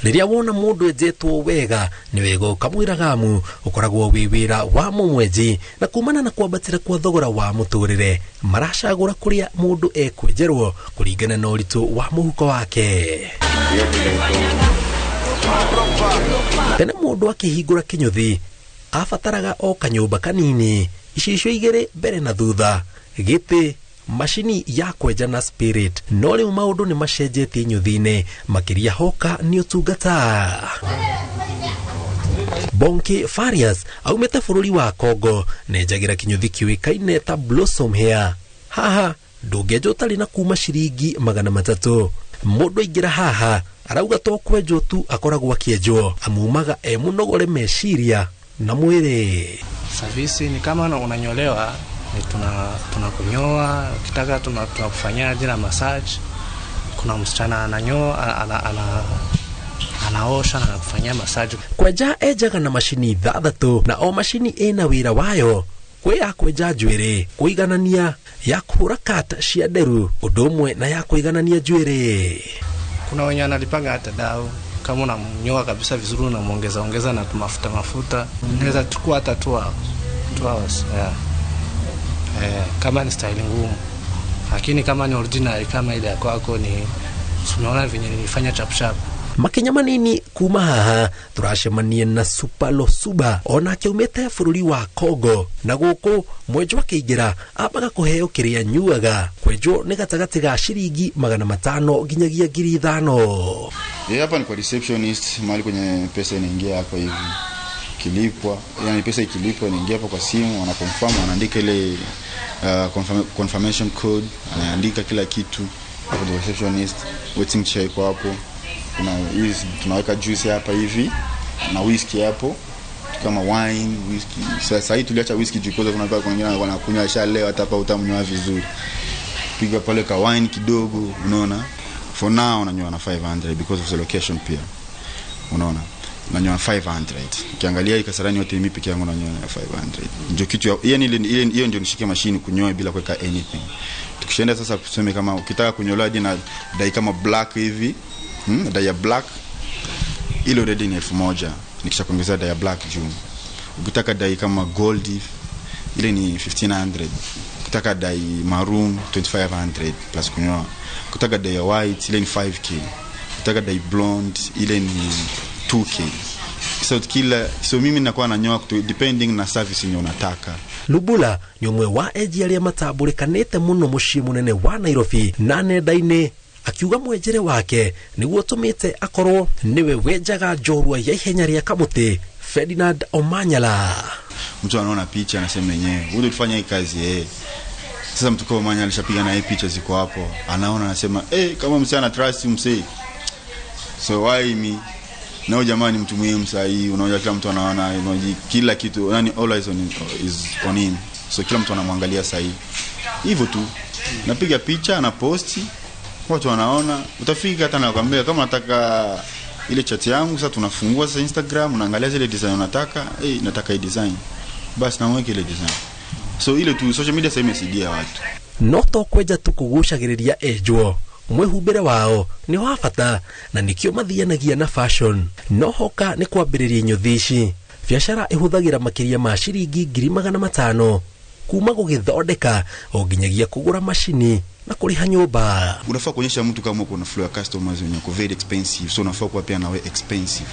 Riria wona mundu ejetwo wega ni wega ukamwiragamu ukoragwo wiwira wa mumweji na kumana na kwambatira kwa thogora wa muturire maracagura kuria mundu ekwenjerwo kuringana na uritu wa muhuko wake. Tene mundu akihingura kinyuthi afataraga o kanyumba kanini, icisho igere mbere na thutha, giti, mashini ya kwenja na spirit. No riu maundu ni macenjetie nyuthine makiria hoka ni utungata. Bonke Farias aumete bururi wa Congo nenjagira kinyuthi kiwikaine ta Blossom Hair. Haha ndungejo tari na kuma ciringi 300. Mundu aingira haha arauga to kwenjo tu akoragwo akienjwo, amumaga munogore meciria na mwiri. Service ni kama unanyolewa, tunakunyoa, ukitaka tunakufanyia jina massage. Kuna msichana ananyoa, anaosha na anakufanyia massage. Kwenja ejaga na mashini 3 na o mashini ina wira wayo. Kwe ya kwenja njwiri, kuiganania ya kuhura kat cia nderu, udumwe na ya kuiganania njwiri. Kuna wenye analipanga hata dau, kama unamnyoa kabisa vizuri unamuongeza na mafuta. Unaweza chukua hata 2 hours. Yeah. Kama ni style ngumu. Lakini kama ni original kama ile kwako ni unaona venye nilifanya chap. Makenya manini kuma haha turacemanie na Supalo Suba ona kiumete bururi wa Congo na guku mwenjwa kiingira abaga kuheo kiria nyuaga kwenjwo ni gatagati ga ciringi 500 ginyagia 5,000. Hapa ni kwa receptionist, mahali kwenye pesa inaingia hapa hivi kilipwa, yani pesa ikilipwa inaingia hapa kwa simu, wana confirm, wanaandika ile confirmation code, anaandika kila kitu hapo. The receptionist waiting chair kwa hapo. Tunaweka juice hapa hivi na whisky hapo kama wine, whisky. Sasa hii tuliacha whisky because kuna watu wengine wanakunywa shale hata hapa utamnywa vizuri. Piga pale ka wine kidogo, unaona. For now unanywa na 500 because of the location pia. Unaona? Unanywa 500. Ukiangalia hii Kasarani yote mimi peke yangu unanywa na 500. Ndio kitu yani hiyo ndio nishike mashini kunyoa bila kuweka anything. Tukishaenda sasa tuseme kama ukitaka kunyoa hadi na dai kama black hivi, dai ya black ile already ni 1,000, nikisha kuongeza dai ya black juu. Ukitaka dai kama gold ile ni 1,500. Ukitaka dai maroon 2,500 plus kunyoa. Ukitaka dai ya white ile ni 5k. Ukitaka dai blonde ile ni 2k. So mimi nakuwa nanyoa depending na service yenye unataka. Lubula ni umwe wa eji aria mataburikanite muno mucii munene wa Nairobi na nenda-ini, akiuga mwenjere wake niguo tumite akorwo niwe wenjaga njorua ya ihenya ria kamuti. Ferdinand Omanyala, mtu anaona picha anasema yenyewe wewe tufanya hii kazi Sasa mtu kama Omanyala alishapiga na hii picha ziko hapo, anaona anasema kama msichana trust msee, so why me na jamani, mtu muhimu sahi. Unaona kila mtu anaona kila kitu, yani all eyes is on him, so kila mtu anamwangalia sahi hivyo tu. Napiga picha na posti, watu wanaona. Utafika hata nakwambia kama nataka ile chat yangu, sasa tunafungua sasa Instagram, unaangalia zile design unataka, nataka hii design, basi naweka ile design. So ile tu social media sasa imesaidia watu. Noto kweja tukugucagiriria ejwo mwehumbire wao ni wafata na nikio mathianagia na fashion. No hoka ni kwambiriria nyuthici. Biashara ihuthagira makiria ma ciringi 500 kuma gugithondeka o ginyagia kugura mashini na kuriha nyumba. Unafaa kuonyesha mtu kama uko na flow ya customers wenye ko very expensive, so unafaa kuwa pia nawe expensive.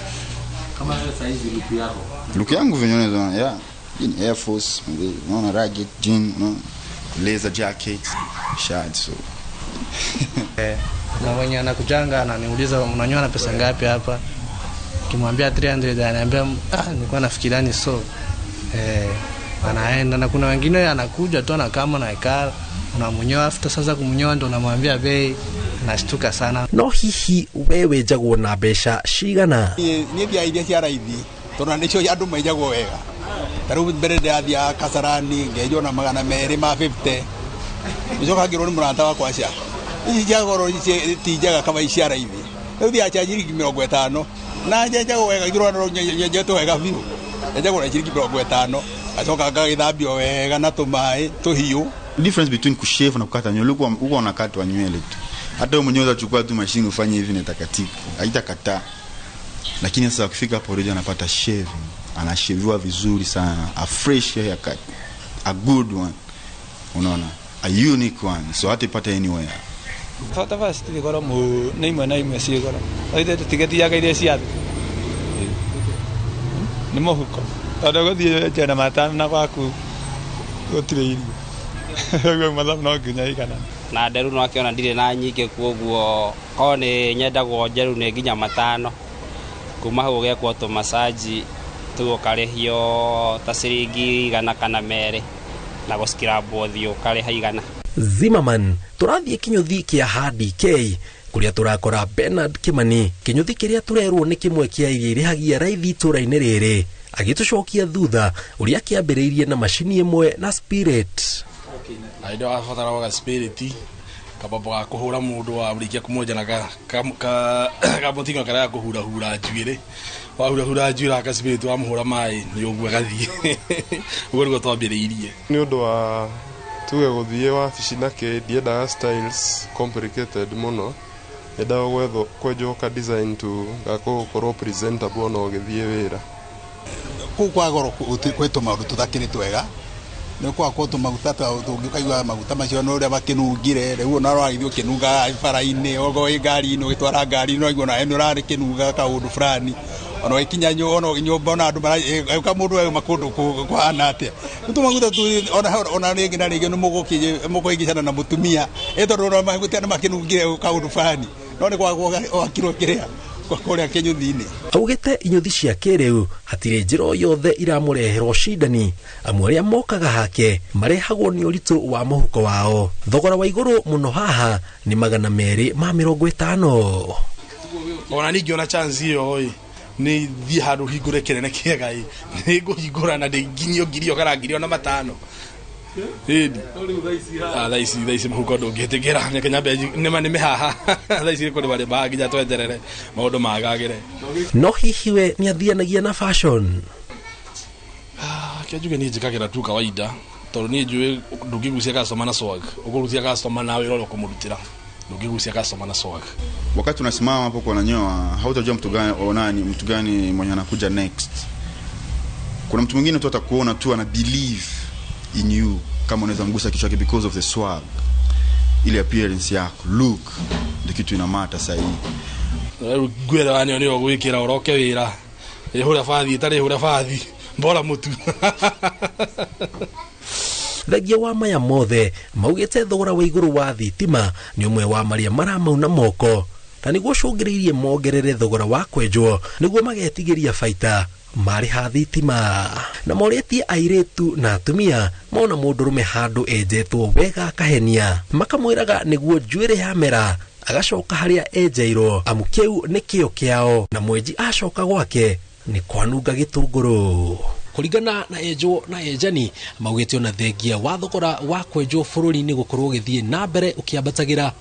Kama size look yako. Look yangu venye unaona in Air Force, unaona ragged jean, laser jacket, shirts, so na wenye anakujanga ananiuliza unanyoa na pesa ngapi hapa, kimwambia 300 ananiambia nilikuwa nafikiria ni so anaenda. Na kuna wengine anakuja tu na kama na ikala unamnyoa, after sasa kumnyoa ndo unamwambia bei, nashtuka sana. No hihi wewe jagwo na besha cigana? Ni bia iria cia raithi tona nicio andu maijagwo wega. Taru mbere ndia Kasarani ngejo na 250 nicoka ngirwo ni murata wakwa cia ijagoro tijaga kama ishara hivi. Ndio acha shilingi 50 na jajago wega ngirwo ndo nyejeto wega biu. Jajago na shilingi 50 acoka ngagithambio wega na tumai tuhiu. Difference between kushave na kukata nywele, uko unakata nywele tu. Hata mwenyewe unachukua tu mashine ufanye hivi na takatifu, haitakataa. lakini sasa akifika hapo already anapata shaving, anasheviwa vizuri sana, a fresh haircut, a good one, unaona, a unique one, so hata ipata anywhere. Thota fast goro mu na imwe si goro oide tiketi ya kaide cia ni mohuko tondu guthie jana matano na gwaku gutire irio gwe mathamu no nginya igana na nderu no akiona ndire na nyingi kuoguo ko ni nyendagwo njeru ni nginya matano kuma hau gekwo to massage tugokarehio ta ciringi igana kana mere na guskira bothio kare haigana. Zimmerman turathie kinyuthi kia Hadi K kuria turakora Bernard Kimani kinyuthi kiria turerwo ni kimwe kia irihagia raithi tura-ini riri agitucokia thutha uria kiambiriirie na mashini imwe na Spirit. Aido afatara wa Spirit kababo ga kuhura mundu wa burikia kumoja na ka mutinga kara kuhura hura njuire wa hura njura ka Spirit wa muhura mai ni ogwa gathie ugo twambiriirie ni undu wa tuwe guthie wabici nake ndiendaga styles complicated muno, endaga gwetho kwenjoka design tu gakorwo presentable no githie wira ku kwa goro kwetu maundu tuthakiri twega ni kwa kwetu maguta tungikaigua maguta macio no ria bakinungire riu na rwaithio kinunga bara-ini ogo ngari no gitwara ngari no igona eno rari kinunga kaundu fulani ono ikinya ono nyumba na andu ka mundu makundu kuhana atia tumaguta tu ona ringi na ringi no mugoingicana na mutumia eto no maguta na makinungire kaundu fulani no ni kwa kiro kiria kwa kinyuthi-ini augite inyuthi cia kiriu hatire njiro yothe iramureherwo shidani amwe aria mokaga hake marehagwo ni uritu wa muhuko wao. Thogora wa iguru muno haha ni 250. Ona ningiona chance iyo ni thi handu hingure kinene kiega ni guhingura na ndinginyo ngirio kana ngirio na 5 hidi thaisi muhuko ndungitikira ni Kenya beji ni mehaha thaisi kuri bari baginya twenderere maundu magagire no hihiwe ni athianagia na fashion kiajuge ni jikagira tu kawaida tondu ni njui ndungigucia customer na swag ukurutia customer na wira ro kumurutira ndungigucia customer na swag. Wakati unasimama hapo kwa nanyoa hautajua mtu gani onani mtu gani mwenye anakuja next. Kuna mtu mwingine tu atakuona tu ana believe in you kama unaweza mgusa kichwa chake because of the swag, ile appearance yako, look ndio kitu inamata sasa hivi. Gwera wanyo ni ogwikira oroke wira ihura fathi tari ihura fathi mbora mutu thagia wa maya mothe maugite thogora wa iguru wa thitima ni umwe wa maria maramauna moko na niguo cungiriirie mongerere thogora wa kwenjwo niguo magetigiria baita mari ha thitima na moretie airetu na atumia mona mundurume handu enjetwo wega kahenia makamwiraga niguo njuire ya mera agacoka haria enjeirwo amu kiu ni kio kiao na mwenji acoka gwake ni kwanunga gitunguru. Kuringana na enjwo na enjani maugite ona thengia wa thogora wa kwenjwo bururi-ini gukorwo githie na mbere ukiambatagira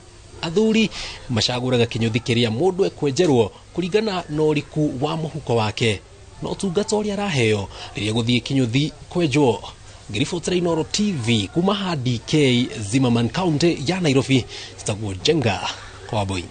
athuri macaguraga kinyuthi kiria mundu ekwenjerwo kuringana na uriku wa muhuko wake no tungata uria araheo riria guthie kinyuthi kwenjwo. Ngiribotera Inooro TV kuma Hadi K, Zimmerman County ya Nairobi, Stagwo Jenga kwa boy.